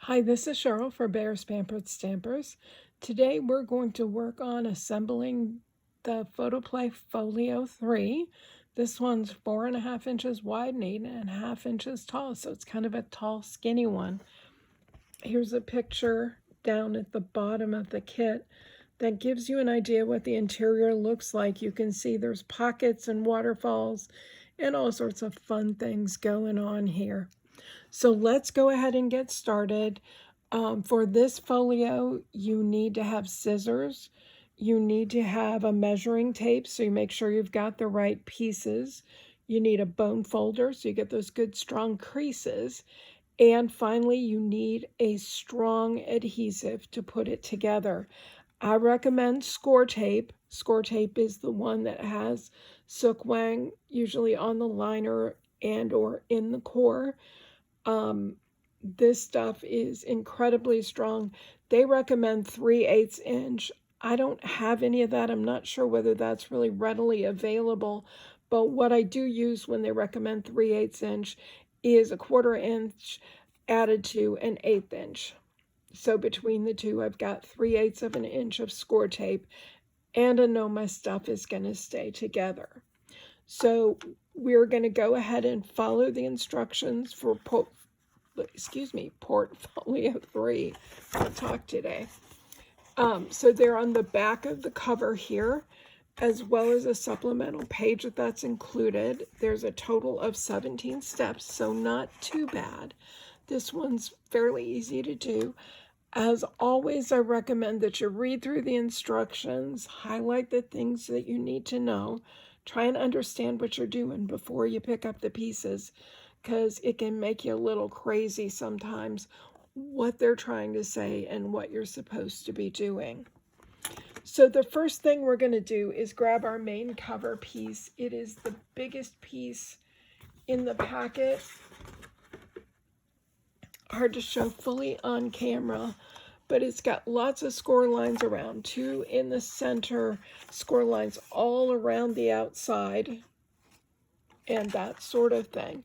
Hi, this is Cheryl for Bears Pampered Stampers. Today we're going to work on assembling the Photoplay Folio 3. This one's 4.5 inches wide and 8.5 inches tall, so it's kind of a tall, skinny one. Here's a picture down at the bottom of the kit that gives you an idea what the interior looks like. You can see there's pockets and waterfalls and all sorts of fun things going on here. So let's go ahead and get started. For this folio, you need to have scissors. You need to have a measuring tape, so you make sure you've got the right pieces. You need a bone folder, so you get those good strong creases. And finally, you need a strong adhesive to put it together. I recommend score tape. Score tape is the one that has sook wang, usually on the liner and or in the core. This stuff is incredibly strong. They recommend 3/8 inch. I don't have any of that. I'm not sure whether that's really readily available, but what I do use when they recommend 3/8 inch is a 1/4 inch added to an 1/8 inch. So between the two, I've got 3/8 of an inch of score tape, and I know my stuff is going to stay together. So we're going to go ahead and follow the instructions for Portfolio 3. I'll talk today. So they're on the back of the cover here, as well as a supplemental page that's included. There's a total of 17 steps, so not too bad. This one's fairly easy to do. As always, I recommend that you read through the instructions, highlight the things that you need to know, try and understand what you're doing before you pick up the pieces, because it can make you a little crazy sometimes what they're trying to say and what you're supposed to be doing. So the first thing we're going to do is grab our main cover piece. It is the biggest piece in the packet. Hard to show fully on camera, but it's got lots of score lines around, 2 in the center, score lines all around the outside, and that sort of thing.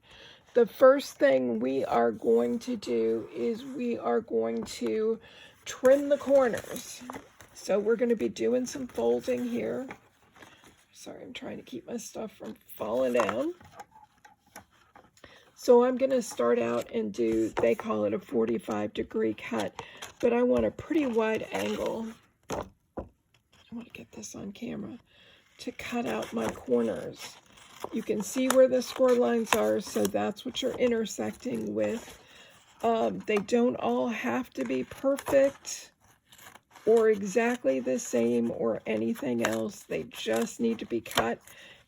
The first thing we are going to do is we are going to trim the corners. So we're going to be doing some folding here. Sorry, I'm trying to keep my stuff from falling down. So I'm going to start out and do, they call it a 45-degree cut, but I want a pretty wide angle. I want to get this on camera to cut out my corners. You can see where the score lines are, so that's what you're intersecting with. They don't all have to be perfect or exactly the same or anything else. They just need to be cut.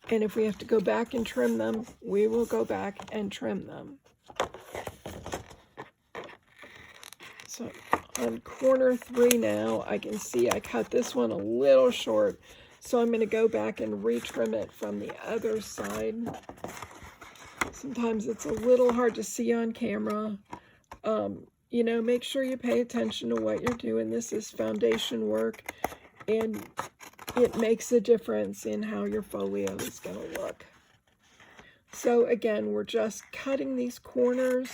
And if we have to go back and trim them, we will go back and trim them. So on corner 3 now, I can see I cut this one a little short. So I'm going to go back and retrim it from the other side. Sometimes it's a little hard to see on camera. You know, make sure you pay attention to what you're doing. This is foundation work, and it makes a difference in how your folio is going to look. So again, we're just cutting these corners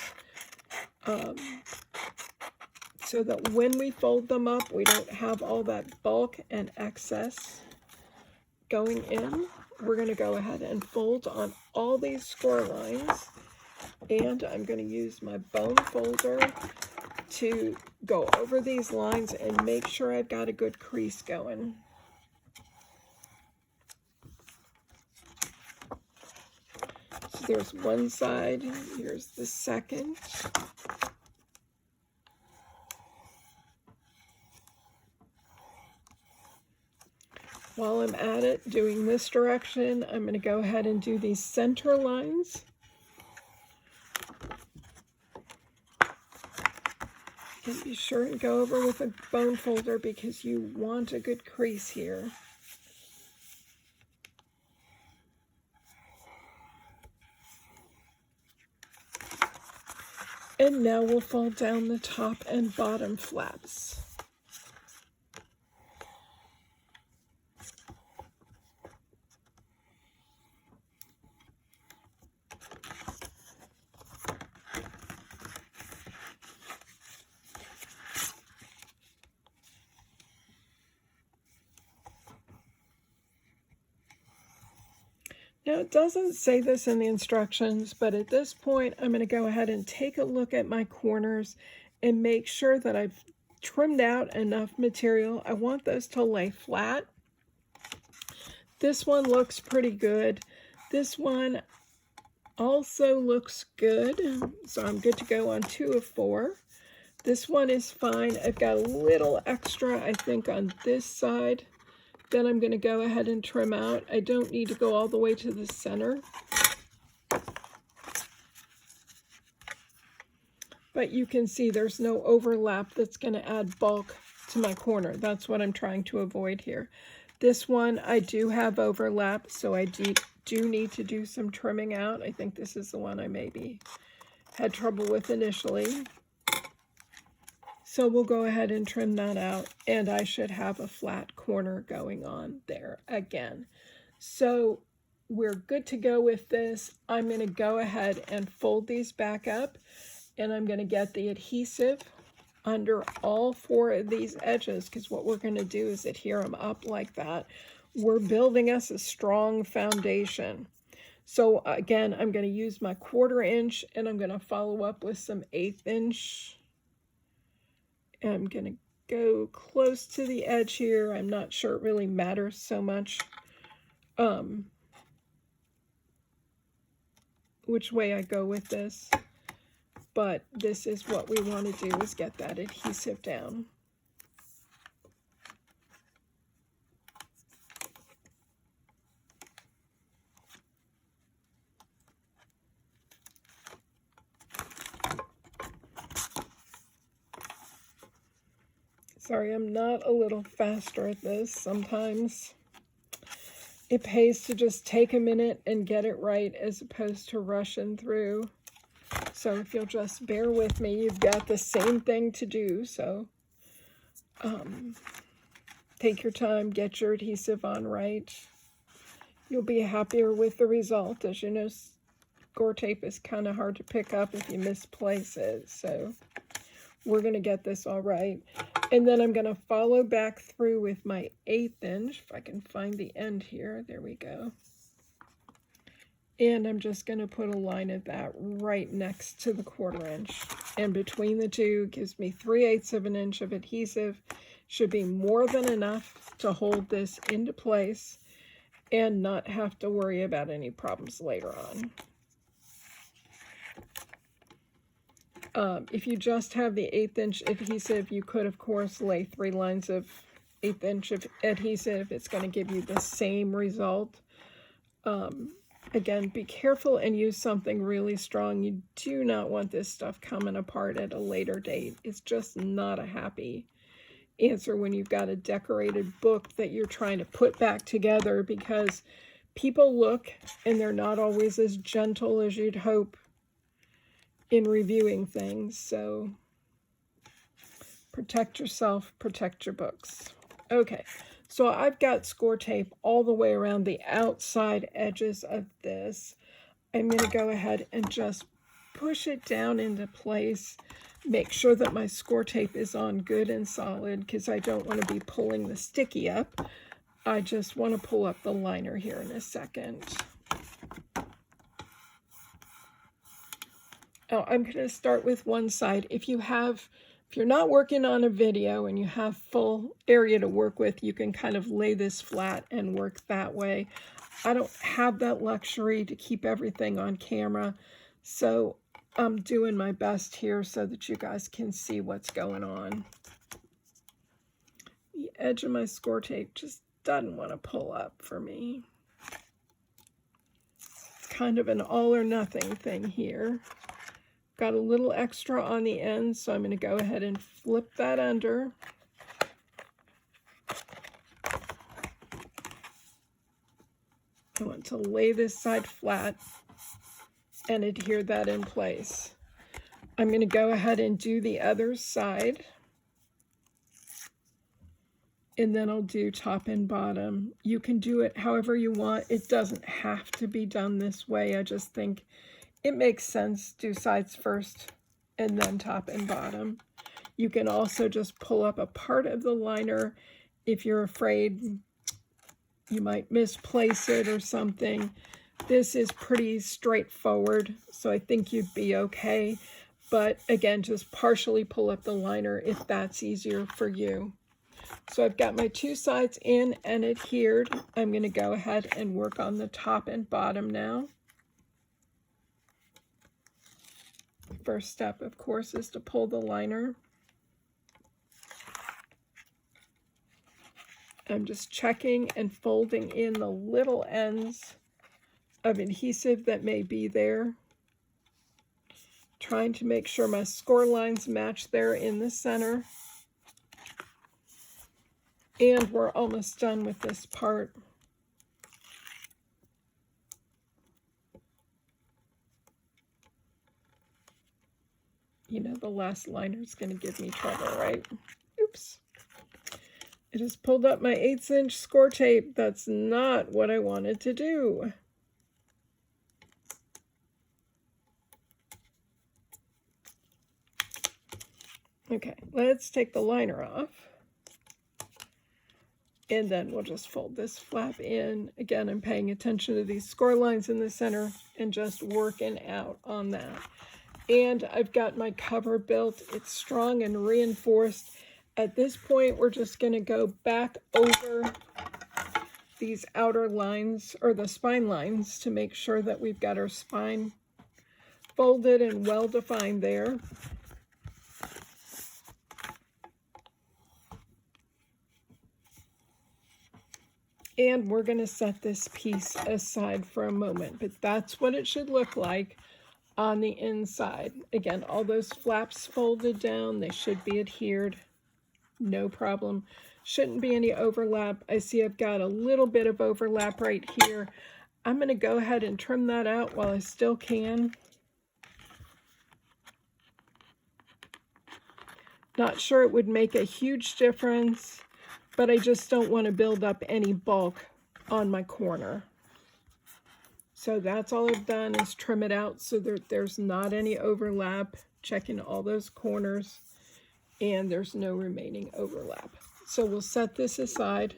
so that when we fold them up, we don't have all that bulk and excess going in. We're going to go ahead and fold on all these score lines, and I'm going to use my bone folder to go over these lines and make sure I've got a good crease going. So there's one side, here's the second. While I'm at it, doing this direction, I'm going to go ahead and do these center lines. And be sure and go over with a bone folder because you want a good crease here. And now we'll fold down the top and bottom flaps. Now, it doesn't say this in the instructions, but at this point, I'm going to go ahead and take a look at my corners and make sure that I've trimmed out enough material. I want those to lay flat. This one looks pretty good. This one also looks good, so I'm good to go on 2 of 4. This one is fine. I've got a little extra, I think, on this side. Then I'm going to go ahead and trim out. I don't need to go all the way to the center. But you can see there's no overlap that's going to add bulk to my corner. That's what I'm trying to avoid here. This one, I do have overlap, so I do need to do some trimming out. I think this is the one I maybe had trouble with initially. So we'll go ahead and trim that out, and I should have a flat corner going on there again. So we're good to go with this. I'm going to go ahead and fold these back up, and I'm going to get the adhesive under all 4 of these edges, because what we're going to do is adhere them up like that. We're building us a strong foundation. So again, I'm going to use my 1/4 inch, and I'm going to follow up with some 1/8 inch. I'm going to go close to the edge here. I'm not sure it really matters so much which way I go with this, but this is what we want to do, is get that adhesive down. Sorry, I'm not a little faster at this. Sometimes it pays to just take a minute and get it right as opposed to rushing through. So if you'll just bear with me, you've got the same thing to do. So take your time, get your adhesive on right. You'll be happier with the result. As you know, score tape is kind of hard to pick up if you misplace it. So we're going to get this all right. And then I'm going to follow back through with my 1/8 inch, if I can find the end here. There we go. And I'm just going to put a line of that right next to the 1/4 inch. And between the two gives me 3/8 of an inch of adhesive. Should be more than enough to hold this into place and not have to worry about any problems later on. If you just have the 1/8 inch adhesive, you could, of course, lay 3 lines of 1/8 inch of adhesive. It's going to give you the same result. Again, be careful and use something really strong. You do not want this stuff coming apart at a later date. It's just not a happy answer when you've got a decorated book that you're trying to put back together, because people look and they're not always as gentle as you'd hope in reviewing things. So protect yourself, protect your books. Okay, so I've got score tape all the way around the outside edges of this. I'm going to go ahead and just push it down into place. Make sure that my score tape is on good and solid, because I don't want to be pulling the sticky up. I just want to pull up the liner here in a second. Oh, I'm going to start with one side. If you're not working on a video and you have full area to work with, you can kind of lay this flat and work that way. I don't have that luxury to keep everything on camera, so I'm doing my best here so that you guys can see what's going on. The edge of my score tape just doesn't want to pull up for me. It's kind of an all or nothing thing here. Got a little extra on the end, so I'm going to go ahead and flip that under. I want to lay this side flat and adhere that in place. I'm going to go ahead and do the other side, and then I'll do top and bottom. You can do it however you want. It doesn't have to be done this way. I just think it makes sense. Do sides first and then top and bottom. You can also just pull up a part of the liner if you're afraid you might misplace it or something. This is pretty straightforward, so I think you'd be okay. But again, just partially pull up the liner if that's easier for you. So I've got my two sides in and adhered. I'm going to go ahead and work on the top and bottom now. First step, of course, is to pull the liner. I'm just checking and folding in the little ends of adhesive that may be there. Trying to make sure my score lines match there in the center. And we're almost done with this part. You know, the last liner is going to give me trouble, right? Oops. I just pulled up my 1/8 inch score tape. That's not what I wanted to do. Okay, let's take the liner off. And then we'll just fold this flap in. Again, I'm paying attention to these score lines in the center and just working out on that. And I've got my cover built. It's strong and reinforced. At this point, we're just going to go back over these outer lines, or the spine lines, to make sure that we've got our spine folded and well defined there. And we're going to set this piece aside for a moment, but that's what it should look like on the inside. Again, all those flaps folded down, they should be adhered. No problem. Shouldn't be any overlap. I see I've got a little bit of overlap right here. I'm going to go ahead and trim that out while I still can. Not sure it would make a huge difference, but I just don't want to build up any bulk on my corner. So that's all I've done, is trim it out so that there's not any overlap, checking all those corners, and there's no remaining overlap. So we'll set this aside,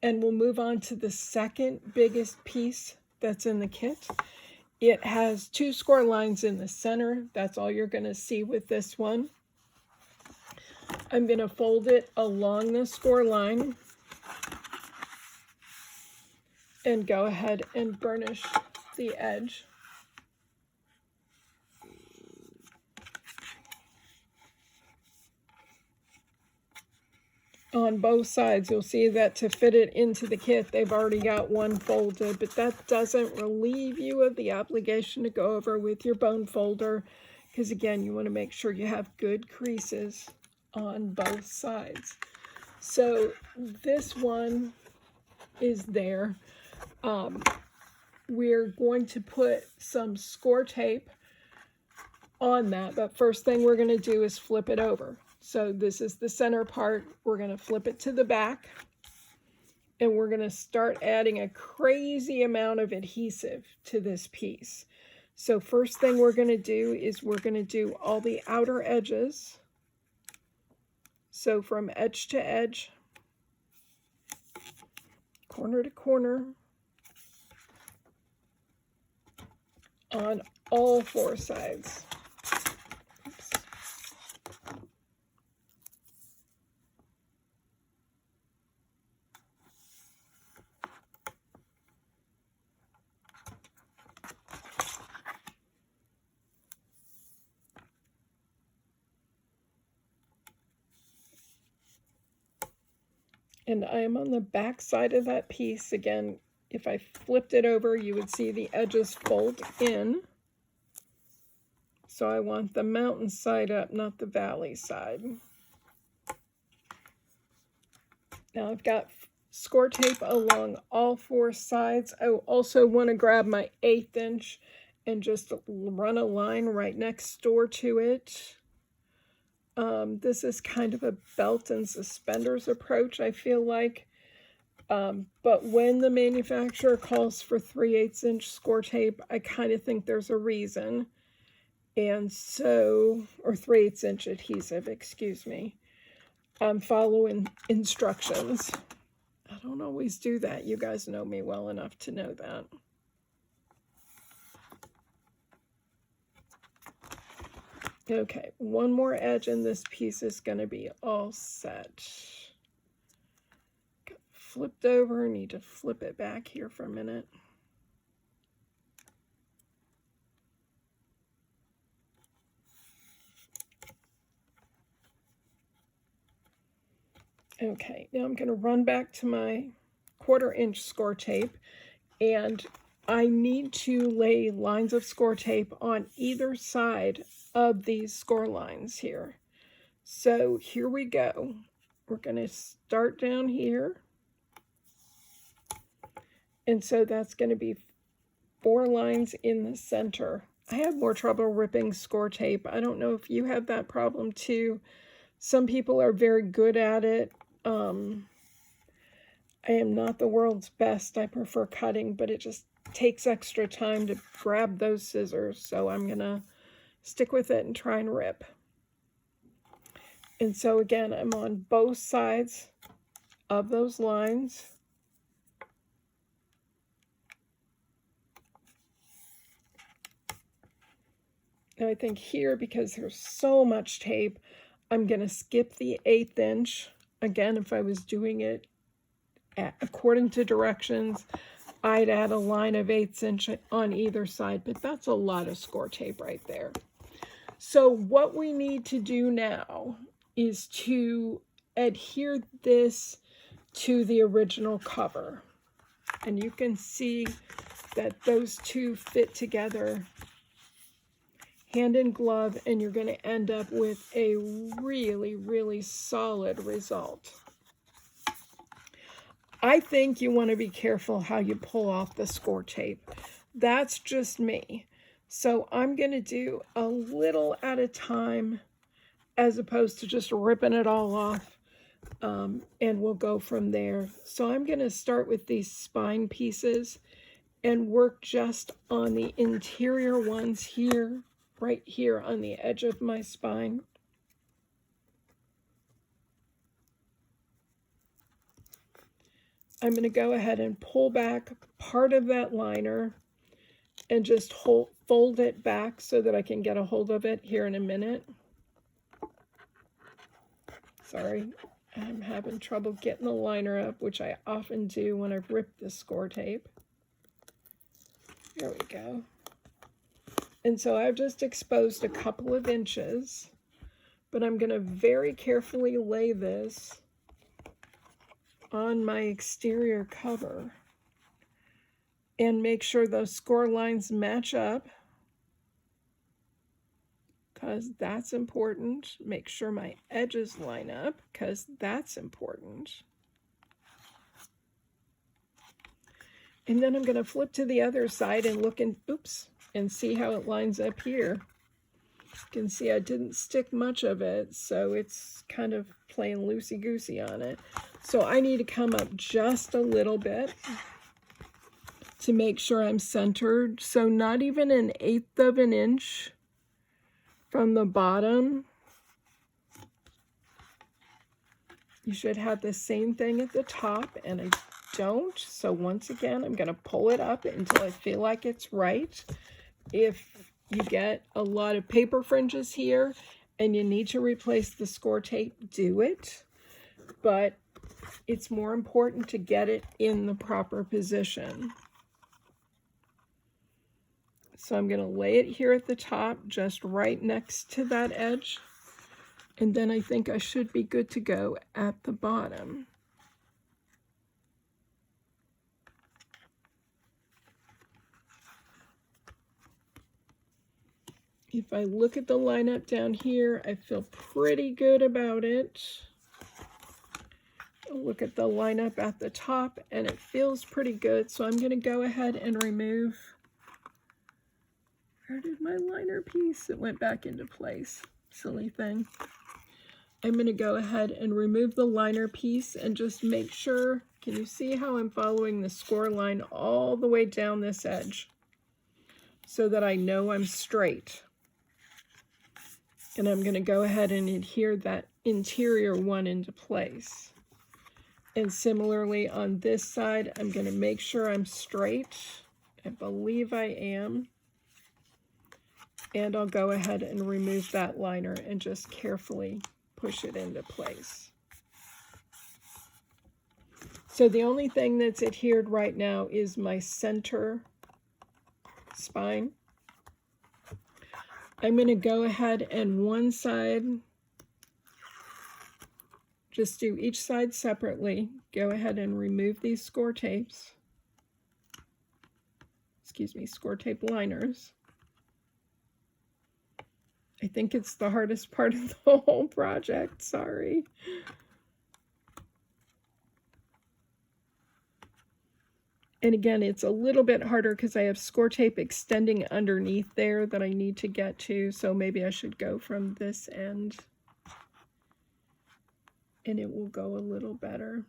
and we'll move on to the second biggest piece that's in the kit. It has 2 score lines in the center. That's all you're going to see with this one. I'm going to fold it along the score line and go ahead and burnish the edge. On both sides, you'll see that to fit it into the kit, they've already got one folded, but that doesn't relieve you of the obligation to go over with your bone folder, because again, you want to make sure you have good creases on both sides. So this one is there. We're going to put some score tape on that, but first thing we're going to do is flip it over. So this is the center part. We're going to flip it to the back, and we're going to start adding a crazy amount of adhesive to this piece. So first thing we're going to do is we're going to do all the outer edges. So from edge to edge, corner to corner, on all 4 sides. Oops. And I am on the back side of that piece. Again, if I flipped it over, you would see the edges fold in. So I want the mountain side up, not the valley side. Now I've got score tape along all 4 sides. I also want to grab my 1/8 inch and just run a line right next door to it. This is kind of a belt and suspenders approach, I feel like. But when the manufacturer calls for 3/8 inch score tape, I kind of think there's a reason. And so, or 3/8 inch adhesive, excuse me. I'm following instructions. I don't always do that. You guys know me well enough to know that. Okay, one more edge and this piece is going to be all set. Got flipped over, need to flip it back here for a minute. Okay, now I'm going to run back to my 1/4-inch score tape, and I need to lay lines of score tape on either side of these score lines here. So here we go. We're going to start down here. And so that's going to be 4 lines in the center. I have more trouble ripping score tape. I don't know if you have that problem too. Some people are very good at it. I am not the world's best. I prefer cutting, but it just takes extra time to grab those scissors. So I'm going to stick with it and try and rip. And so again, I'm on both sides of those lines. Now I think here, because there's so much tape, I'm going to skip the 1/8 inch. Again, if I was doing it according to directions, I'd add a line of 1/8 inch on either side, but that's a lot of score tape right there. So what we need to do now is to adhere this to the original cover. And you can see that those two fit together hand in glove, and you're going to end up with a really, really solid result. I think you want to be careful how you pull off the score tape. That's just me. So I'm going to do a little at a time as opposed to just ripping it all off, and we'll go from there. So I'm going to start with these spine pieces and work just on the interior ones here, right here on the edge of my spine. I'm going to go ahead and pull back part of that liner and just fold it back so that I can get a hold of it here in a minute. Sorry, I'm having trouble getting the liner up, which I often do when I've ripped the score tape. There we go. And so I've just exposed a couple of inches, but I'm going to very carefully lay this on my exterior cover and make sure those score lines match up, because that's important. Make sure my edges line up, because that's important. And then I'm going to flip to the other side and look and see how it lines up here. You can see I didn't stick much of it, so it's kind of playing loosey-goosey on it. So I need to come up just a little bit to make sure I'm centered. So not even 1/8 of an inch from the bottom. You should have the same thing at the top, and I don't. So once again, I'm going to pull it up until I feel like it's right. If you get a lot of paper fringes here and you need to replace the score tape, do it. But it's more important to get it in the proper position. So I'm going to lay it here at the top, just right next to that edge. And then I think I should be good to go at the bottom. If I look at the lineup down here, I feel pretty good about it. Look at the lineup at the top, and it feels pretty good. So I'm going to go ahead and remove. Where did my liner piece? It went back into place. Silly thing. I'm going to go ahead and remove the liner piece and just make sure. Can you see how I'm following the score line all the way down this edge so that I know I'm straight? And I'm going to go ahead and adhere that interior one into place. And similarly on this side, I'm going to make sure I'm straight. I believe I am. And I'll go ahead and remove that liner and just carefully push it into place. So the only thing that's adhered right now is my center spine. I'm going to go ahead and one side, just do each side separately. Go ahead and remove these score tapes. Excuse me, score tape liners. I think it's the hardest part of the whole project, sorry. And again, it's a little bit harder because I have score tape extending underneath there that I need to get to, so maybe I should go from this end and it will go a little better.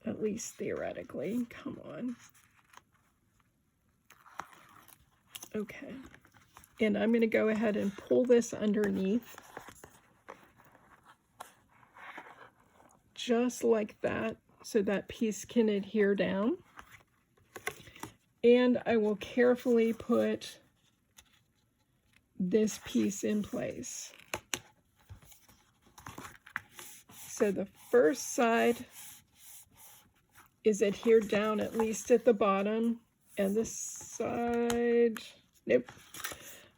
At least theoretically, come on. Okay, and I'm going to go ahead and pull this underneath, just like that, so that piece can adhere down. And I will carefully put this piece in place. So the first side is adhered down, at least at the bottom, and this side, nope.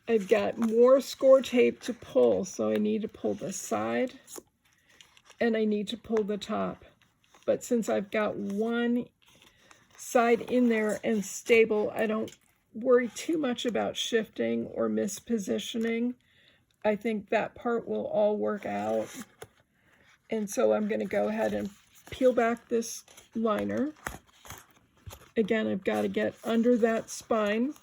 I've got more score tape to pull, so I need to pull the side and I need to pull the top. But since I've got one side in there and stable, I don't worry too much about shifting or mispositioning. I think that part will all work out. And so I'm going to go ahead and peel back this liner. Again, I've got to get under that spine.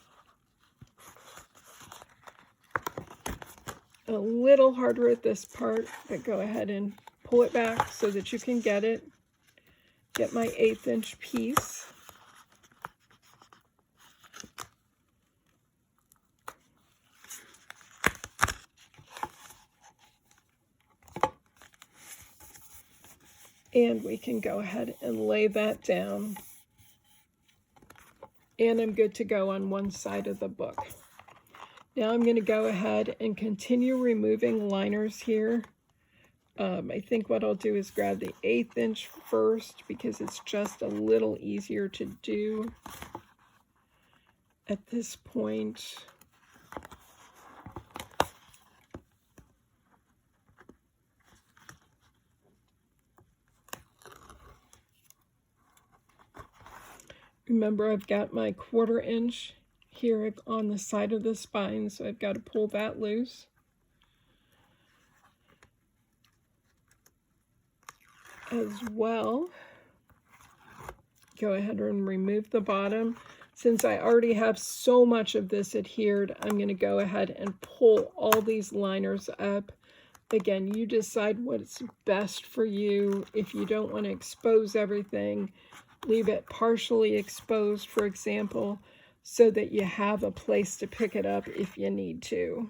A little harder at this part, but go ahead and pull it back so that you can get it. Get my 1/8 inch piece. And we can go ahead and lay that down. And I'm good to go on one side of the book. Now I'm going to go ahead and continue removing liners here. I think what I'll do is grab the 1/8 inch first because it's just a little easier to do at this point. Remember, I've got my 1/4 inch here on the side of the spine, so I've got to pull that loose. As well, go ahead and remove the bottom. Since I already have so much of this adhered, I'm going to go ahead and pull all these liners up. Again, you decide what's best for you. If you don't want to expose everything, leave it partially exposed, for example, so that you have a place to pick it up if you need to.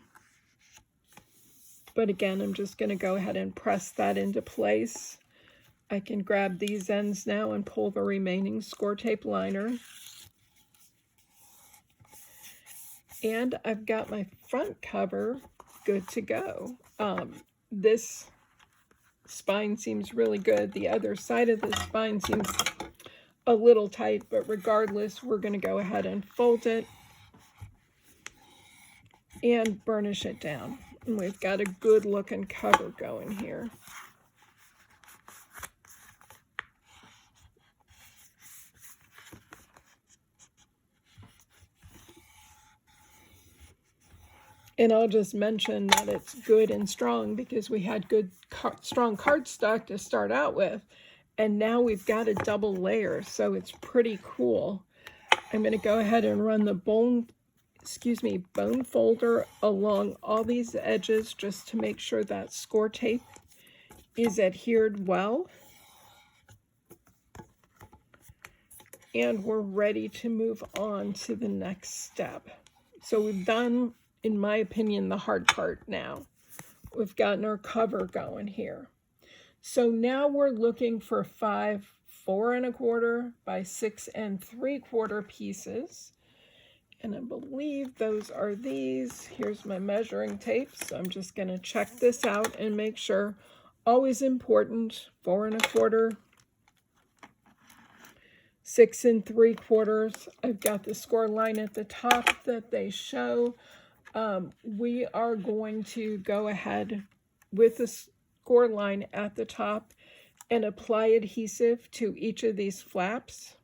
But again, I'm just going to go ahead and press that into place. I can grab these ends now and pull the remaining score tape liner. And I've got my front cover good to go. This spine seems really good. The other side of the spine seems a little tight, but regardless, we're going to go ahead and fold it and burnish it down. And we've got a good looking cover going here. And I'll just mention that it's good and strong because we had good strong cardstock to start out with. And now we've got a double layer, so it's pretty cool. I'm going to go ahead and run the bone folder along all these edges just to make sure that score tape is adhered well. And we're ready to move on to the next step. So we've done, in my opinion, the hard part now. We've gotten our cover going here. So now we're looking for 5 4 1/4 by 6 3/4 pieces. And I believe those are these. Here's my measuring tape. So I'm just going to check this out and make sure. Always important, 4 1/4, 6 3/4. I've got the score line at the top that they show. We are going to go ahead with the score line at the top and apply adhesive to each of these flaps.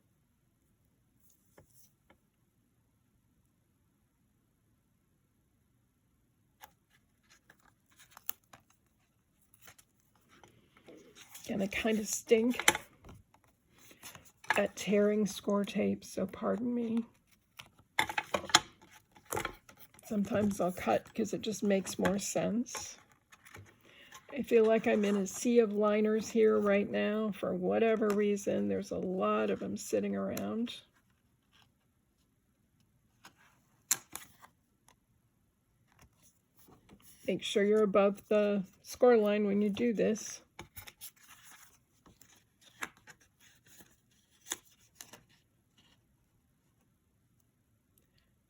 And I kind of stink at tearing score tape, so pardon me. Sometimes I'll cut because it just makes more sense. I feel like I'm in a sea of liners here right now. For whatever reason, there's a lot of them sitting around. Make sure you're above the score line when you do this.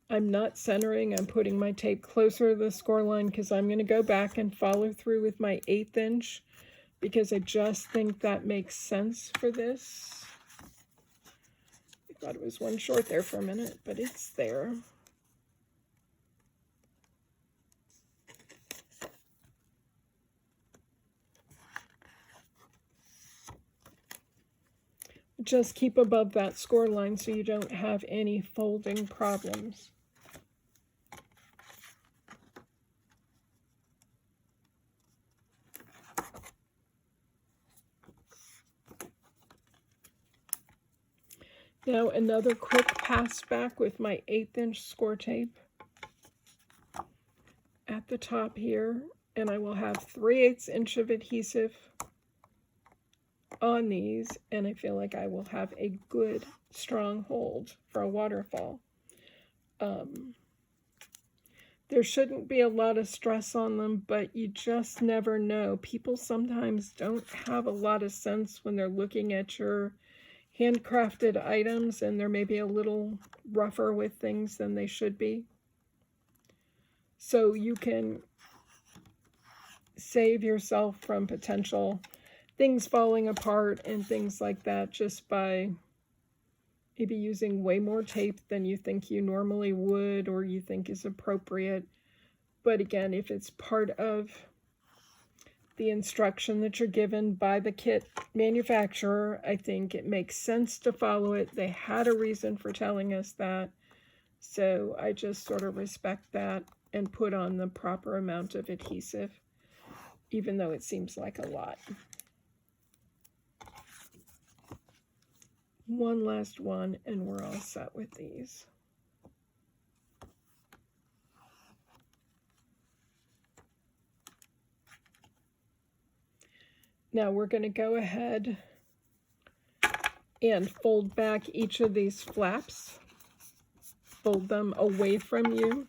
I'm not centering. I'm putting my tape closer to the score line because I'm going to go back and follow through with my 1/8 inch because I just think that makes sense for this. I thought it was one short there for a minute, but it's there. Just keep above that score line so you don't have any folding problems. Now another quick pass back with my 1/8 inch score tape at the top here, and I will have 3/8 inch of adhesive on these, and I feel like I will have a good strong hold for a waterfall. There shouldn't be a lot of stress on them, but you just never know. People sometimes don't have a lot of sense when they're looking at your handcrafted items, and they're maybe a little rougher with things than they should be. So you can save yourself from potential things falling apart and things like that just by maybe using way more tape than you think you normally would or you think is appropriate. But again, if it's part of the instruction that you're given by the kit manufacturer, I think it makes sense to follow it. They had a reason for telling us that, so I just sort of respect that and put on the proper amount of adhesive, even though it seems like a lot. One last one and we're all set with these. Now we're going to go ahead and fold back each of these flaps. Fold them away from you.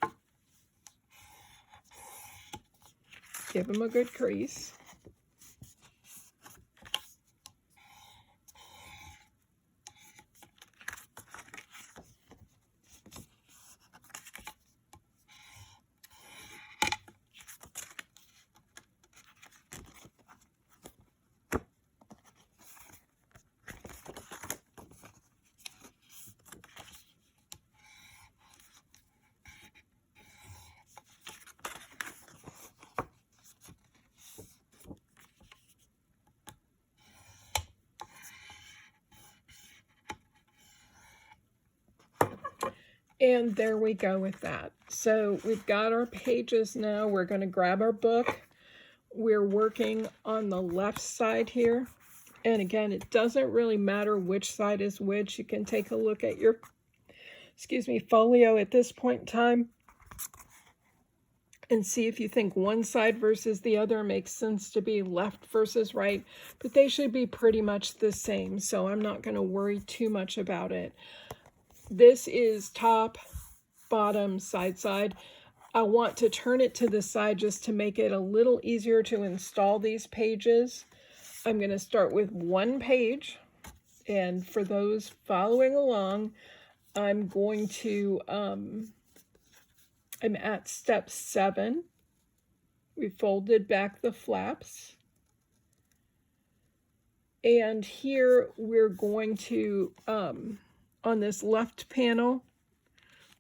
Give them a good crease. And there we go with that. So we've got our pages now. We're going to grab our book. We're working on the left side here. And again, it doesn't really matter which side is which. You can take a look at your, folio at this point in time and see if you think one side versus the other makes sense to be left versus right. But they should be pretty much the same, so I'm not going to worry too much about it. This is top, bottom, side. I want to turn it to the side just to make it a little easier to install these pages. I'm going to start with one page, and for those following along, I'm going to, I'm at step 7. We folded back the flaps. And here we're going to, on this left panel,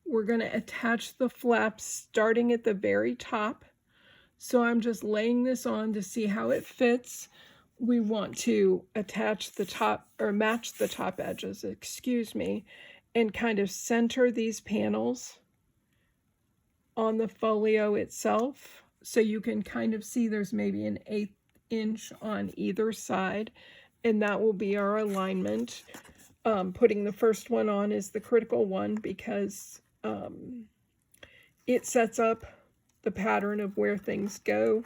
we're going to attach the flaps starting at the very top. So I'm just laying this on to see how it fits. We want to attach the top, or match the top edges, excuse me, and kind of center these panels on the folio itself. So you can kind of see there's maybe an 1/8 inch on either side, and that will be our alignment. Putting the first one on is the critical one because it sets up the pattern of where things go.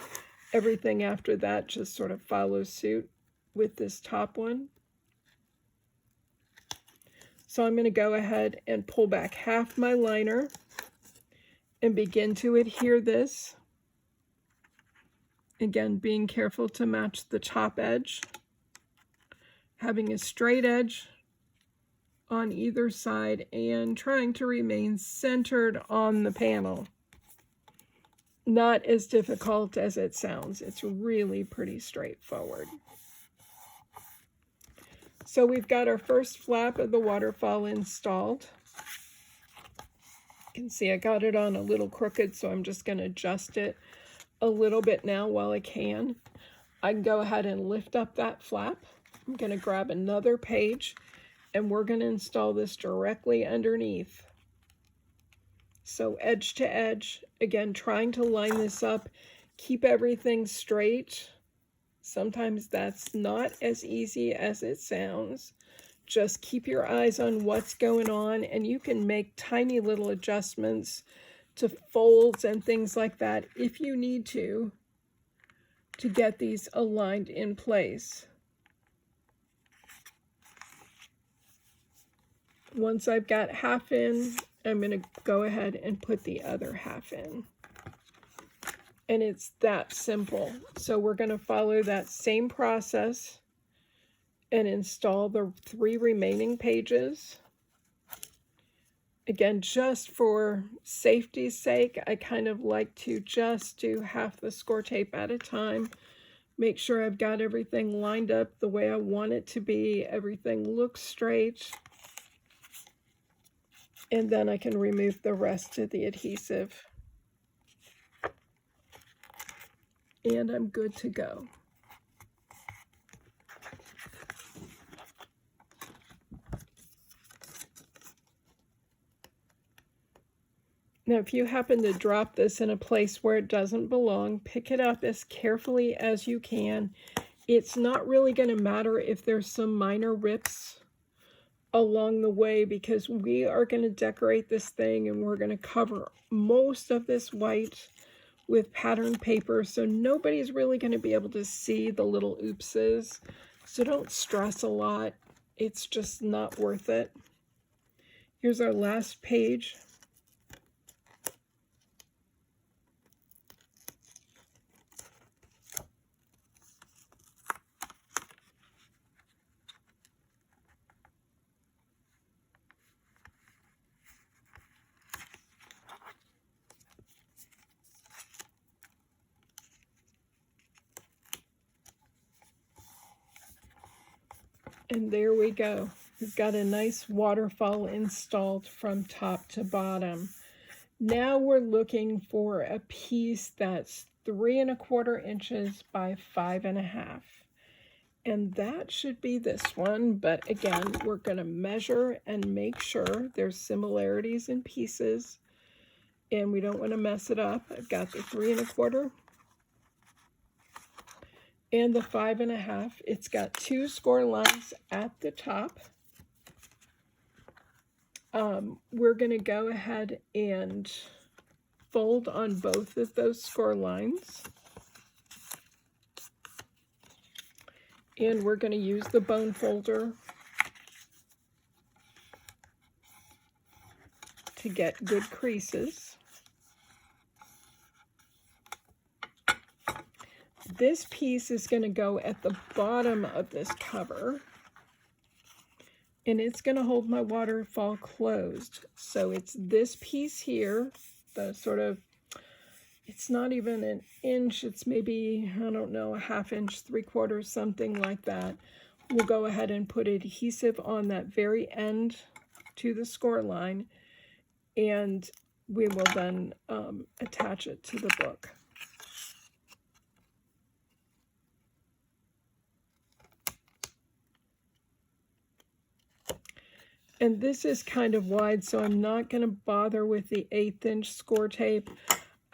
Everything after that just sort of follows suit with this top one. So I'm going to go ahead and pull back half my liner and begin to adhere this. Again, being careful to match the top edge, having a straight edge on either side, and trying to remain centered on the panel. Not as difficult as it sounds. It's really pretty straightforward. So we've got our first flap of the waterfall installed. You can see I got it on a little crooked, so I'm just going to adjust it a little bit now while I can. I can go ahead and lift up that flap. I'm going to grab another page, and we're going to install this directly underneath. So edge to edge, again, trying to line this up, keep everything straight. Sometimes that's not as easy as it sounds. Just keep your eyes on what's going on, and you can make tiny little adjustments to folds and things like that if you need to get these aligned in place. Once I've got half in, I'm going to go ahead and put the other half in. And it's that simple. So we're going to follow that same process and install the 3 remaining pages. Again, just for safety's sake, I kind of like to just do half the score tape at a time. Make sure I've got everything lined up the way I want it to be. Everything looks straight. And then I can remove the rest of the adhesive. And I'm good to go. Now, if you happen to drop this in a place where it doesn't belong, pick it up as carefully as you can. It's not really going to matter if there's some minor rips along the way, because we are going to decorate this thing and we're going to cover most of this white with patterned paper, so nobody's really going to be able to see the little oopses. So don't stress a lot. It's just not worth it. Here's our last page. And there we go. We've got a nice waterfall installed from top to bottom. Now we're looking for a piece that's 3 1/4 inches by 5 1/2. And that should be this one, but again, we're going to measure and make sure there's similarities in pieces, and we don't want to mess it up. I've got the 3 1/4 and the 5 1/2. It's got 2 score lines at the top. We're going to go ahead and fold on both of those score lines. And we're going to use the bone folder to get good creases. This piece is going to go at the bottom of this cover. and it's going to hold my waterfall closed. So it's this piece here, the sort of, it's not even an inch, it's maybe, I don't know, a ½ inch, 3/4, something like that. We'll go ahead and put adhesive on that very end to the score line, and we will then attach it to the book. And this is kind of wide, so I'm not going to bother with the 1/8 inch score tape.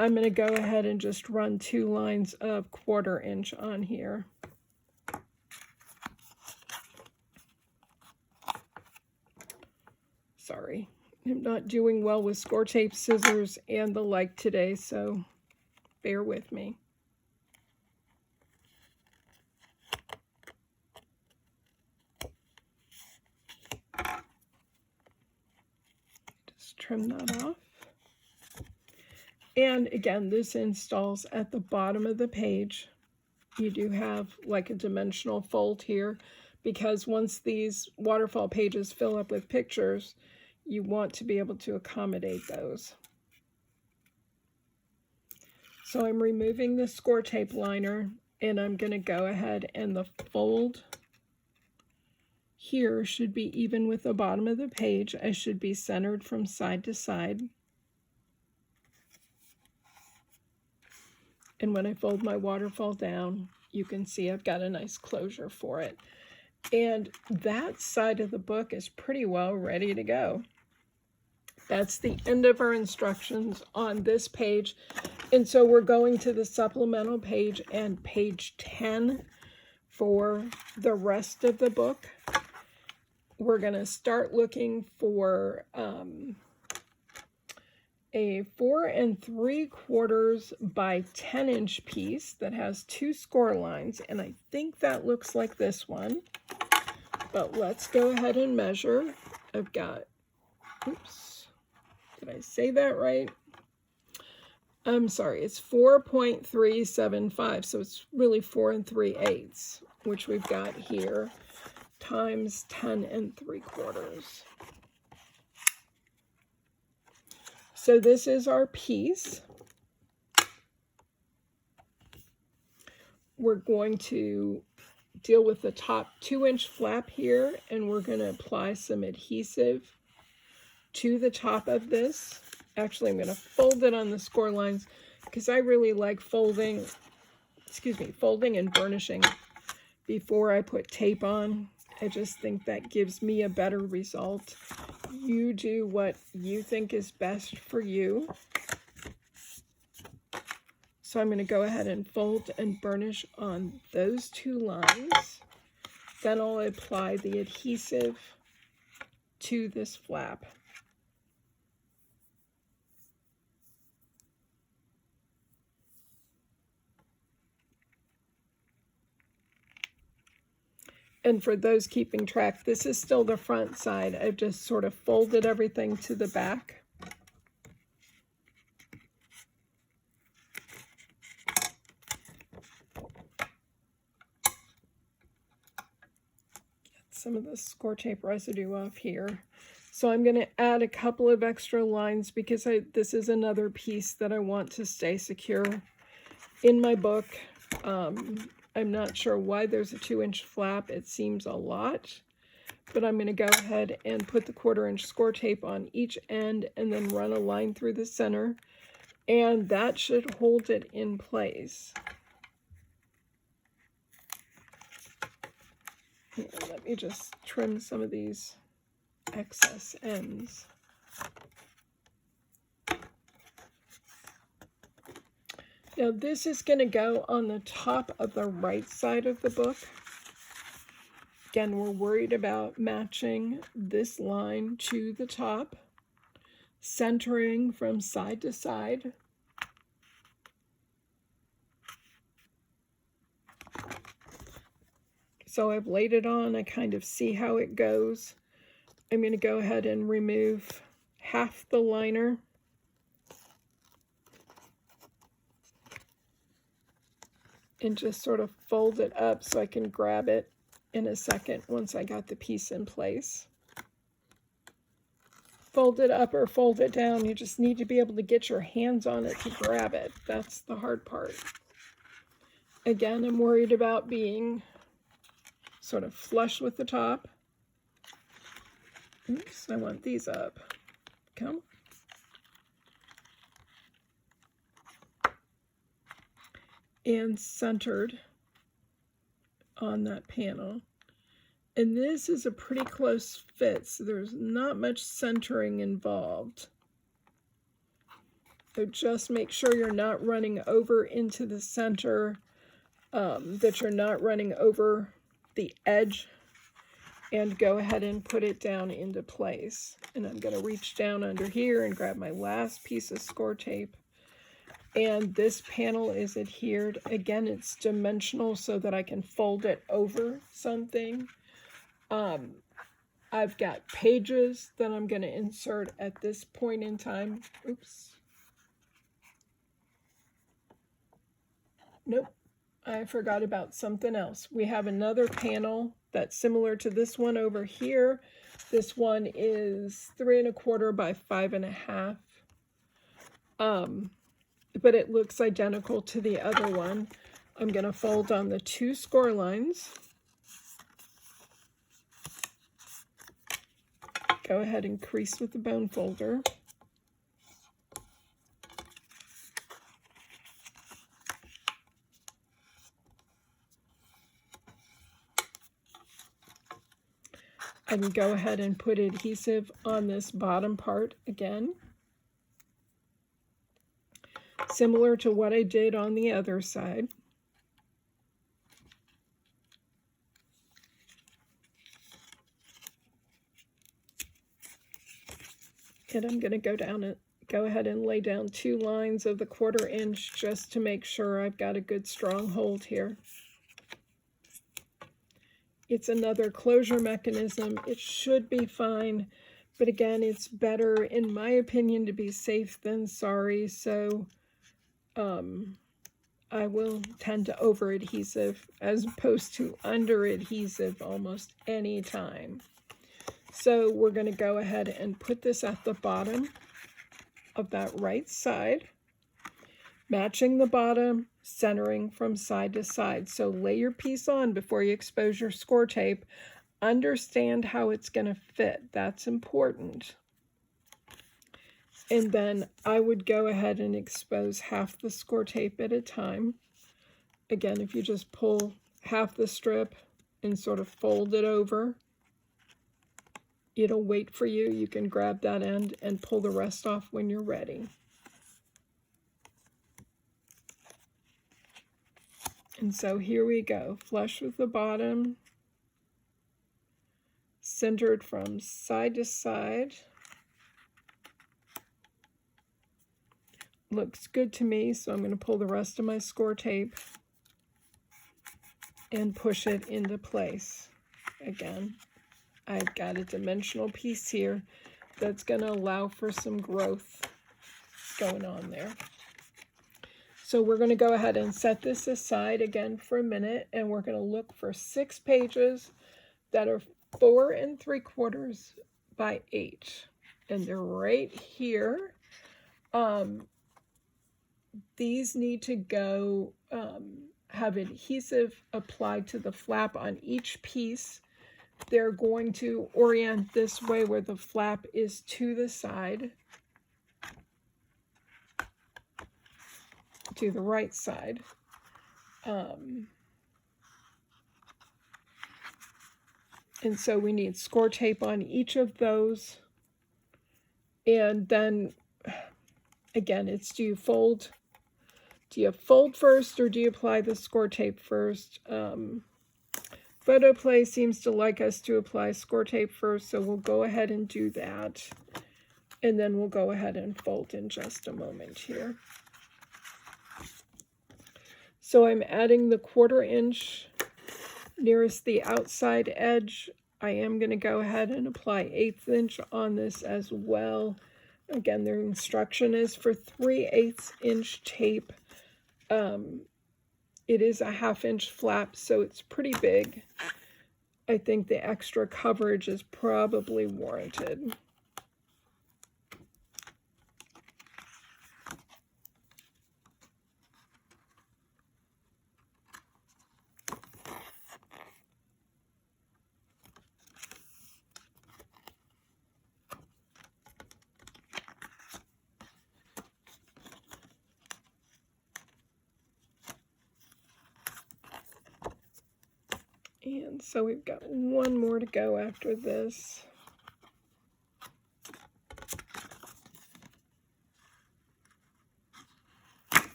I'm going to go ahead and just run 2 lines of 1/4 inch on here. Sorry, I'm not doing well with score tape, scissors, and the like today, so bear with me. Just trim that off. And again, this installs at the bottom of the page. You do have like a dimensional fold here, because once these waterfall pages fill up with pictures, you want to be able to accommodate those. So I'm removing the score tape liner, and I'm going to go ahead, and the fold here should be even with the bottom of the page. I should be centered from side to side. And when I fold my waterfall down, you can see I've got a nice closure for it. And that side of the book is pretty well ready to go. That's the end of our instructions on this page. And so we're going to the supplemental page and page 10 for the rest of the book. We're going to start looking for a 4 3/4 by 10 inch piece that has 2 score lines, and I think that looks like this one. But let's go ahead and measure. I've got, oops, did I say that right? I'm sorry, it's 4.375, so it's really 4 3/8, which we've got here, times 10 3/4. So this is our piece. We're going to deal with the top 2-inch flap here, and we're going to apply some adhesive to the top of this. Actually, I'm going to fold it on the score lines because I really like folding and burnishing before I put tape on. I just think that gives me a better result. You do what you think is best for you. So I'm going to go ahead and fold and burnish on those 2 lines. Then I'll apply the adhesive to this flap. And for those keeping track, this is still the front side. I've just sort of folded everything to the back. Get some of the score tape residue off here. So I'm going to add a couple of extra lines because this is another piece that I want to stay secure in my book. I'm not sure why there's a 2-inch flap. It seems a lot, but I'm going to go ahead and put the 1/4 inch score tape on each end and then run a line through the center, and that should hold it in place. Here, let me just trim some of these excess ends. Now this is going to go on the top of the right side of the book. Again, we're worried about matching this line to the top, centering from side to side. So I've laid it on, I kind of see how it goes. I'm going to go ahead and remove half the liner. And just sort of fold it up so I can grab it in a second once I got the piece in place. fold it up or fold it down. You just need to be able to get your hands on it to grab it. That's the hard part. Again, I'm worried about being sort of flush with the top. Oops, I want these up. Come. And centered on that panel. And this is a pretty close fit, so there's not much centering involved. So just make sure you're not running over into the center, that you're not running over the edge, and go ahead and put it down into place. And I'm going to reach down under here and grab my last piece of score tape. And this panel is adhered. Again, it's dimensional so that I can fold it over something. I've got pages that I'm going to insert at this point in time. Oops. Nope, I forgot about something else. We have another panel that's similar to this one over here. This one is 3 1/4 by 5 1/2. But it looks identical to the other one. I'm going to fold on the 2 score lines. Go ahead and crease with the bone folder. And go ahead and put adhesive on this bottom part again. Similar to what I did on the other side. And I'm going to go ahead and lay down 2 lines of the 1/4 inch just to make sure I've got a good strong hold here. It's another closure mechanism. It should be fine, but again, it's better, in my opinion, to be safe than sorry. So I will tend to over adhesive as opposed to under adhesive almost any time. So we're going to go ahead and put this at the bottom of that right side, matching the bottom, centering from side to side. So lay your piece on before you expose your score tape. Understand how it's going to fit. That's important. And then I would go ahead and expose half the score tape at a time. Again, if you just pull half the strip and sort of fold it over, it'll wait for you. You can grab that end and pull the rest off when you're ready. And so here we go, flush with the bottom, centered from side to side. Looks good to me, so I'm going to pull the rest of my score tape and push it into place. Again, I've got a dimensional piece here that's going to allow for some growth going on there. So we're going to go ahead and set this aside again for a minute, and we're going to look for 6 pages that are 4 3/4 by 8. And they're right here. These need to go, have adhesive applied to the flap on each piece. They're going to orient this way where the flap is to the side, to the right side. And so we need score tape on each of those. And then, again, it's do you fold first or do you apply the score tape first? Photoplay seems to like us to apply score tape first, so we'll go ahead and do that. And then we'll go ahead and fold in just a moment here. So I'm adding the 1/4 inch nearest the outside edge. I am going to go ahead and apply 1/8 inch on this as well. Again, their instruction is for 3/8 inch tape. It is a 1/2 inch flap, so it's pretty big. I think the extra coverage is probably warranted. And so we've got one more to go after this.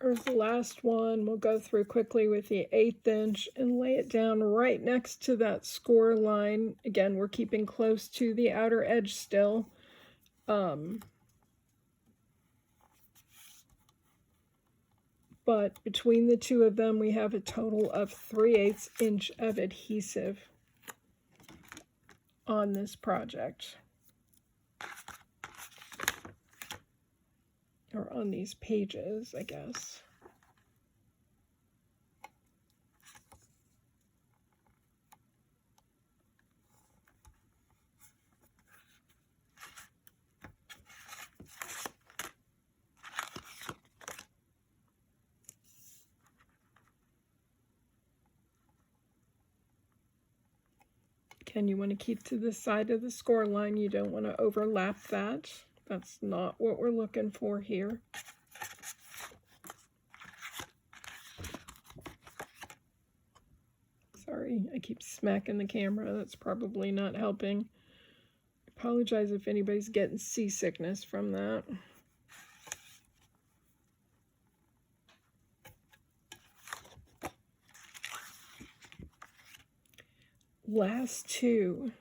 Here's the last one. We'll go through quickly with the 1/8 inch and lay it down right next to that score line. Again, we're keeping close to the outer edge still. But between the two of them, we have a total of 3/8 inch of adhesive on this project. Or on these pages, I guess. Again, you want to keep to the side of the score line. You don't want to overlap that. That's not what we're looking for here. Sorry, I keep smacking the camera. That's probably not helping. I apologize if anybody's getting seasickness from that. Last two.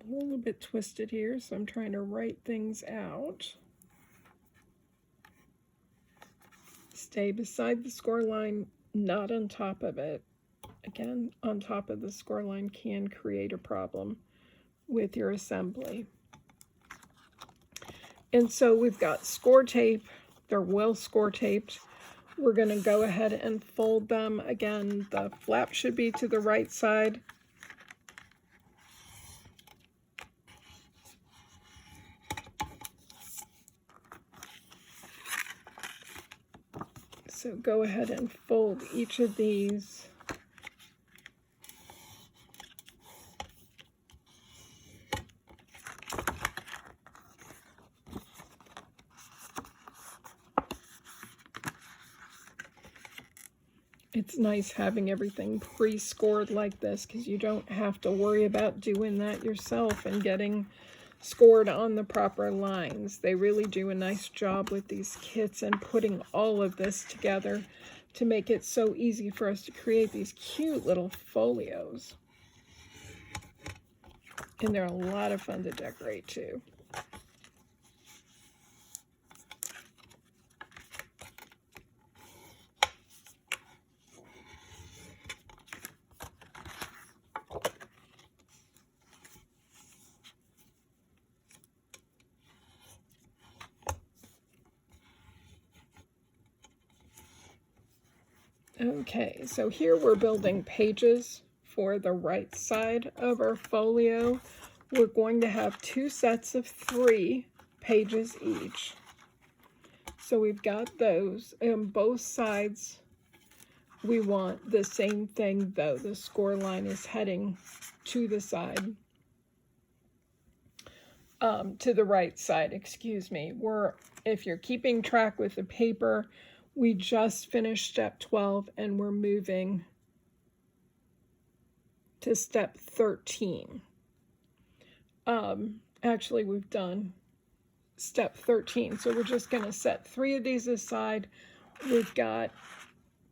A little bit twisted here, so I'm trying to write things out. Stay beside the score line, not on top of it. Again, on top of the score line can create a problem with your assembly. And so we've got score tape. They're well score taped. We're going to go ahead and fold them. Again, the flap should be to the right side. So go ahead and fold each of these. It's nice having everything pre-scored like this because you don't have to worry about doing that yourself and getting scored on the proper lines. They really do a nice job with these kits and putting all of this together to make it so easy for us to create these cute little folios. And they're a lot of fun to decorate too. Okay, so here we're building pages for the right side of our folio. We're going to have 2 sets of 3 pages each. So we've got those, and both sides we want the same thing though. The score line is heading to the side, to the right side, excuse me. If you're keeping track with the paper, we just finished step 12 and we're moving to step 13. Actually, we've done step 13, so we're just going to set 3 of these aside. We've got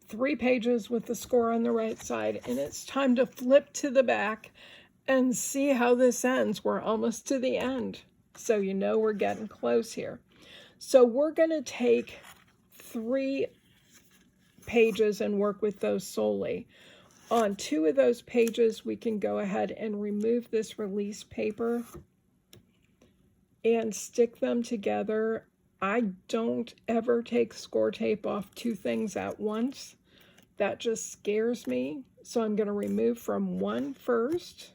3 pages with the score on the right side, and it's time to flip to the back and see how this ends. We're almost to the end, so you know we're getting close here. So we're going to take 3 pages and work with those solely. On 2 of those pages, we can go ahead and remove this release paper and stick them together. I don't ever take score tape off two things at once. That just scares me. So I'm going to remove from one first.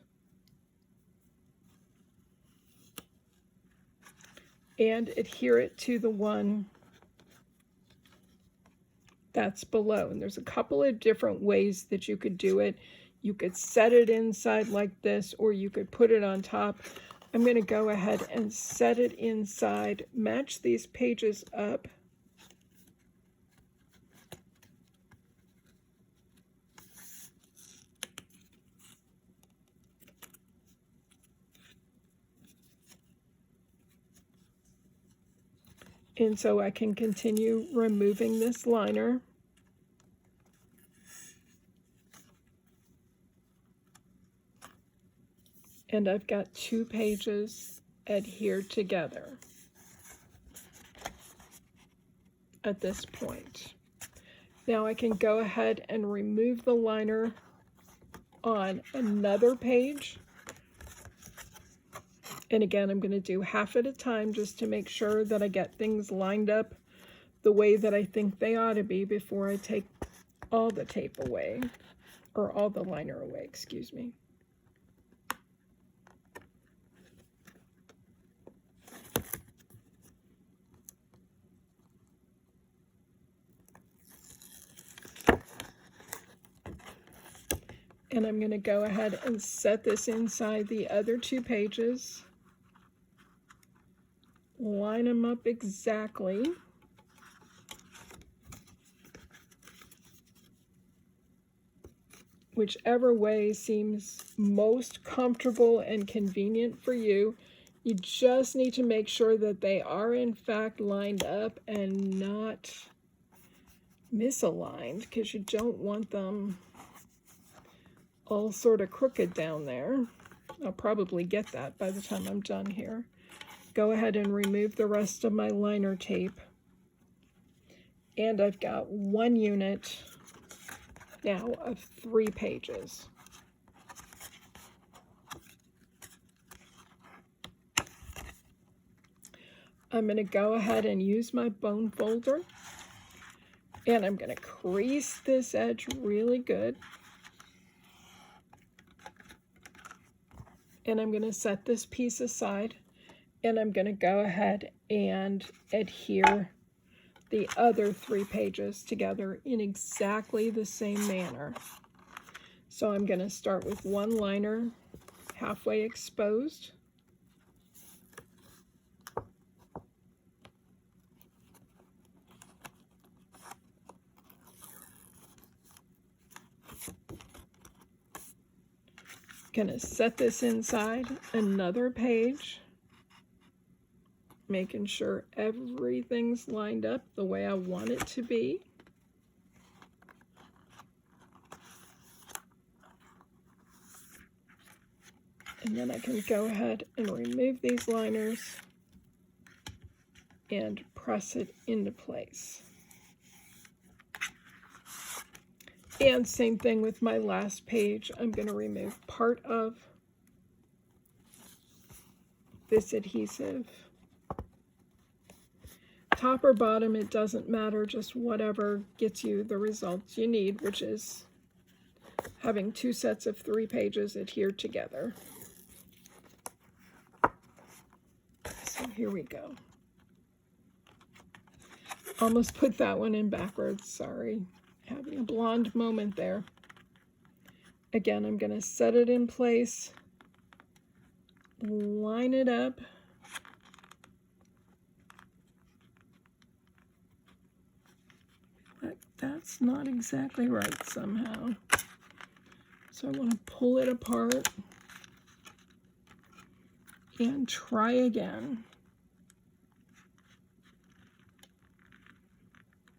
And adhere it to the one that's below. And there's a couple of different ways that you could do it. You could set it inside like this, or you could put it on top. I'm going to go ahead and set it inside, match these pages up. And so I can continue removing this liner. And I've got two pages adhered together at this point. Now I can go ahead and remove the liner on another page. And again, I'm going to do half at a time just to make sure that I get things lined up the way that I think they ought to be before I take all the tape away, or all the liner away, excuse me. And I'm going to go ahead and set this inside the other two pages. Line them up exactly. Whichever way seems most comfortable and convenient for you. You just need to make sure that they are in fact lined up and not misaligned, because you don't want them all sort of crooked down there. I'll probably get that by the time I'm done here. Go ahead and remove the rest of my liner tape. And I've got one unit now of 3 pages. I'm going to go ahead and use my bone folder, and I'm going to crease this edge really good. And I'm going to set this piece aside, and I'm going to go ahead and adhere the other 3 pages together in exactly the same manner. So I'm going to start with one liner halfway exposed. Going to set this inside another page, making sure everything's lined up the way I want it to be. And then I can go ahead and remove these liners and press it into place. And same thing with my last page. I'm going to remove part of this adhesive. Top or bottom, it doesn't matter, just whatever gets you the results you need, which is having 2 sets of 3 pages adhered together. So here we go. Almost put that one in backwards, sorry. Having a blonde moment there. Again, I'm going to set it in place, line it up, but that's not exactly right somehow. So I want to pull it apart and try again.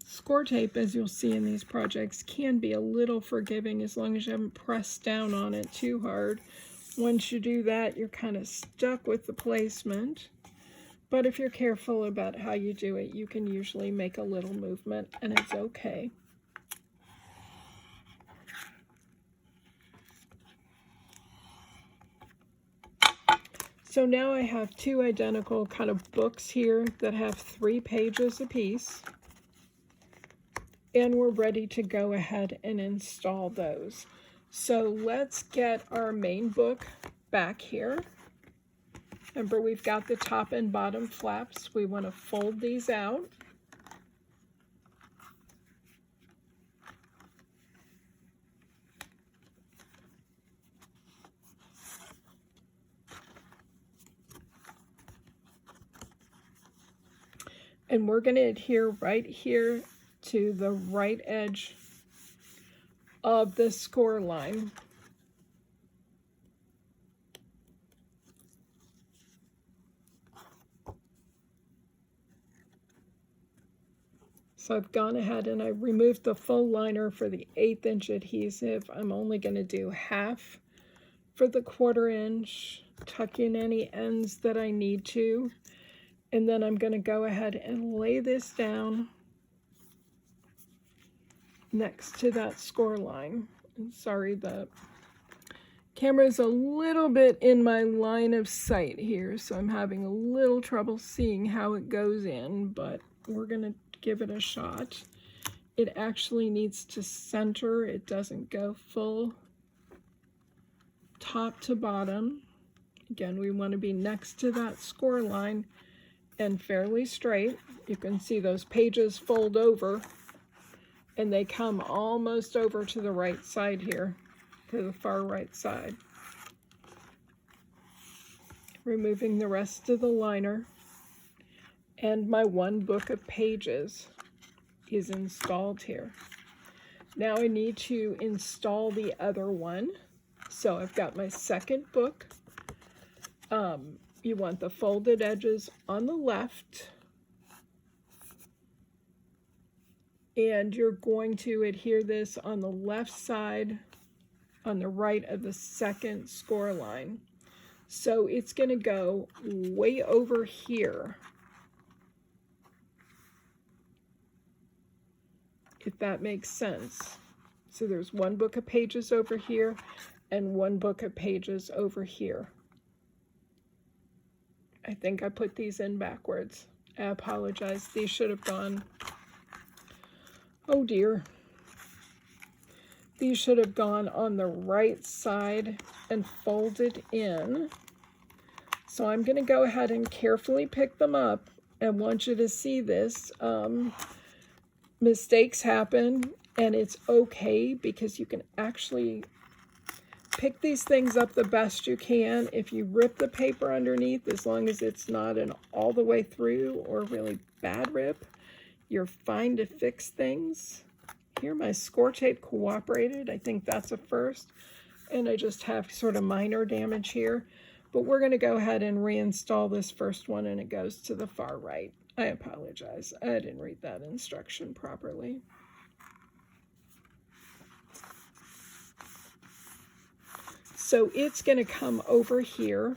Score tape, as you'll see in these projects, can be a little forgiving as long as you haven't pressed down on it too hard. Once you do that, you're kind of stuck with the placement. But if you're careful about how you do it, you can usually make a little movement, and it's okay. So now I have two identical kind of books here that have 3 pages apiece. And we're ready to go ahead and install those. So let's get our main book back here. Remember, we've got the top and bottom flaps. We want to fold these out. And we're going to adhere right here to the right edge of the score line. So I've gone ahead and I removed the full liner for the 1/8 inch adhesive. I'm only going to do half for the 1/4 inch, tuck in any ends that I need to, and then I'm going to go ahead and lay this down next to that score line. And sorry, the camera's a little bit in my line of sight here, so I'm having a little trouble seeing how it goes in, but we're going to give it a shot. It actually needs to center. It doesn't go full top to bottom. Again, we want to be next to that score line and fairly straight. You can see those pages fold over and they come almost over to the right side here, to the far right side. Removing the rest of the liner, and my 1 book of pages is installed here. Now I need to install the other one. So I've got my second book. You want the folded edges on the left, and you're going to adhere this on the left side on the right of the second score line. So it's going to go way over here, if that makes sense. So there's 1 book of pages over here and 1 book of pages over here. I think I put these in backwards. I apologize. These should have gone, oh dear. These should have gone on the right side and folded in. So I'm going to go ahead and carefully pick them up. I want you to see this. Mistakes happen, and it's okay, because you can actually pick these things up the best you can. If you rip the paper underneath, as long as it's not an all the way through or really bad rip, you're fine to fix things. Here, my score tape cooperated. I think that's a first. And I just have sort of minor damage here. But we're going to go ahead and reinstall this first one, and it goes to the far right. I apologize. I didn't read that instruction properly. So it's going to come over here.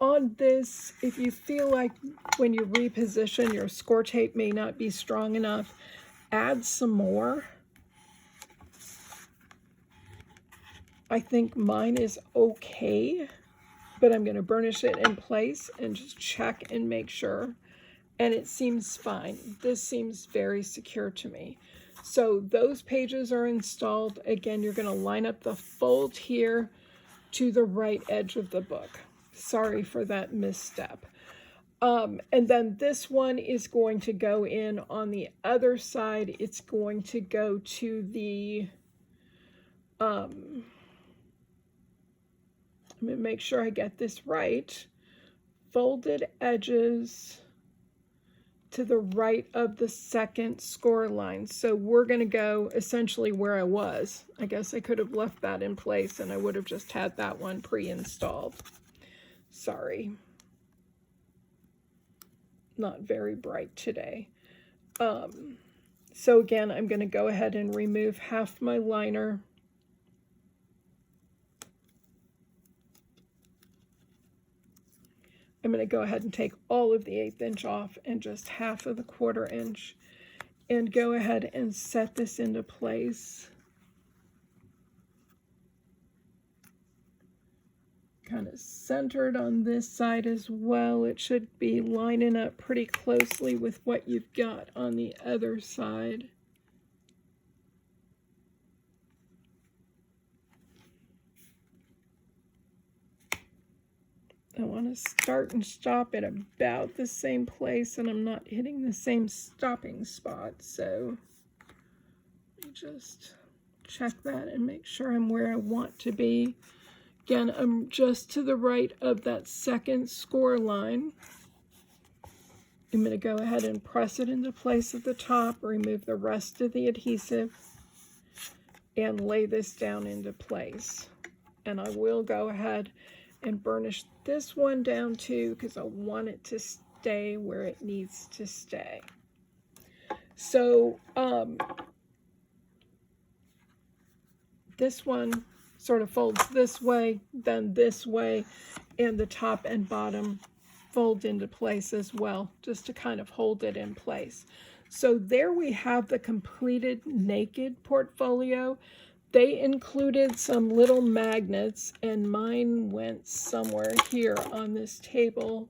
On this, if you feel like when you reposition your score tape may not be strong enough, add some more. I think mine is okay, but I'm going to burnish it in place and just check and make sure. And it seems fine. This seems very secure to me. So those pages are installed. Again, you're going to line up the fold here to the right edge of the book. Sorry for that misstep. And then this one is going to go in on the other side. It's going to go to the, I'm going to make sure I get this right. Folded edges to the right of the second score line. So we're going to go essentially where I was. I guess I could have left that in place and I would have just had that one pre-installed. Sorry. Not very bright today. So again, I'm going to go ahead and remove half my liner. I'm going to go ahead and take all of the 1/8 inch off and just half of the 1/4 inch, and go ahead and set this into place. kind of centered on this side as well. It should be lining up pretty closely with what you've got on the other side. I want to start and stop at about the same place, and I'm not hitting the same stopping spot, so just check that and make sure I'm where I want to be. Again, I'm just to the right of that second score line. I'm going to go ahead and press it into place at the top, remove the rest of the adhesive, and lay this down into place. And I will go ahead and burnish this one down too, because I want it to stay where it needs to stay. So this one sort of folds this way, then this way, and the top and bottom fold into place as well, just to kind of hold it in place. So there we have the completed naked portfolio. They included some little magnets, and mine went somewhere here on this table,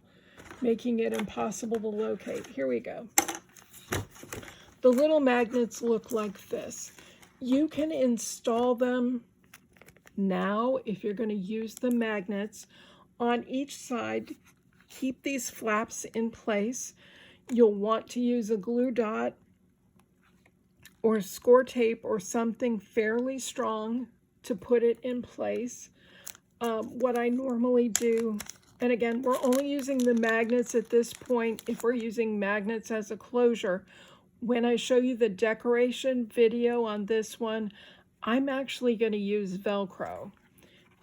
making it impossible to locate. Here we go. The little magnets look like this. You can install them now if you're going to use the magnets on each side. Keep these flaps in place. You'll want to use a glue dot or score tape or something fairly strong to put it in place. What I normally do, and again, we're only using the magnets at this point if we're using magnets as a closure. When I show you the decoration video on this one, I'm actually going to use Velcro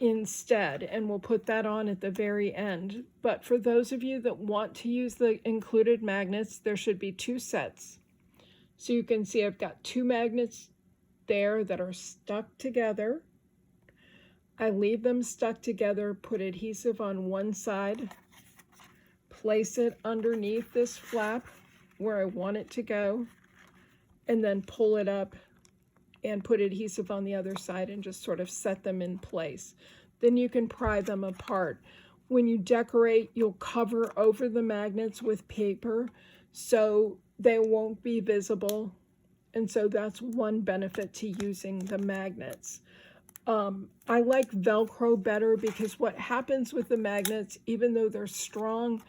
instead, and we'll put that on at the very end. But for those of you that want to use the included magnets, there should be 2 sets. So you can see I've got 2 magnets there that are stuck together. I leave them stuck together, put adhesive on one side, place it underneath this flap where I want it to go, and then pull it up and put adhesive on the other side and just sort of set them in place. Then you can pry them apart. When you decorate, you'll cover over the magnets with paper so they won't be visible. And so that's one benefit to using the magnets. I like Velcro better because what happens with the magnets, even though they're strong,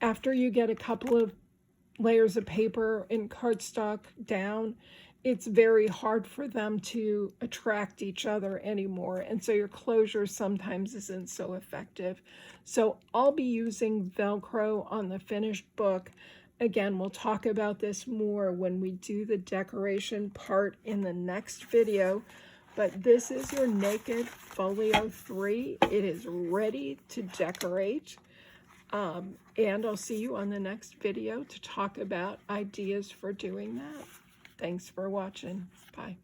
after you get a couple of layers of paper and cardstock down, it's very hard for them to attract each other anymore. And so your closure sometimes isn't so effective. So I'll be using Velcro on the finished book. Again, we'll talk about this more when we do the decoration part in the next video. But this is your Naked Folio 3. It is ready to decorate. And I'll see you on the next video to talk about ideas for doing that. Thanks for watching. Bye.